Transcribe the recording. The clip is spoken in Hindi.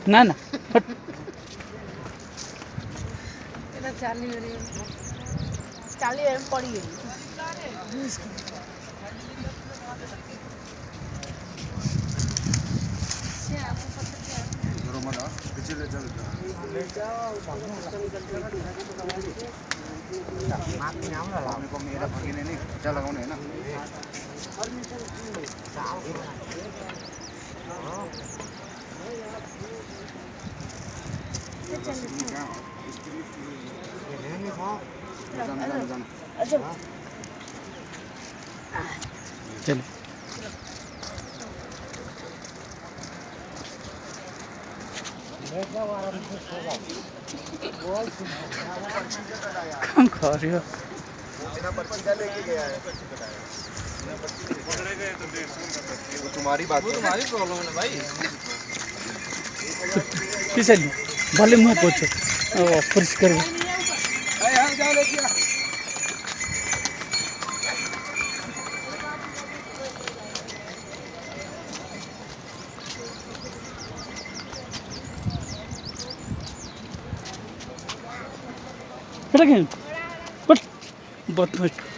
ना ना चाली पड़ी गई मेरा भगिने नहीं खर्चा लगाउने हैन चलो कम खा रही हो तुम्हारी बात तुम्हारी प्रॉब्लम है ना भाई किसे भले मुँह पोछो परिष्कार बट बदमाश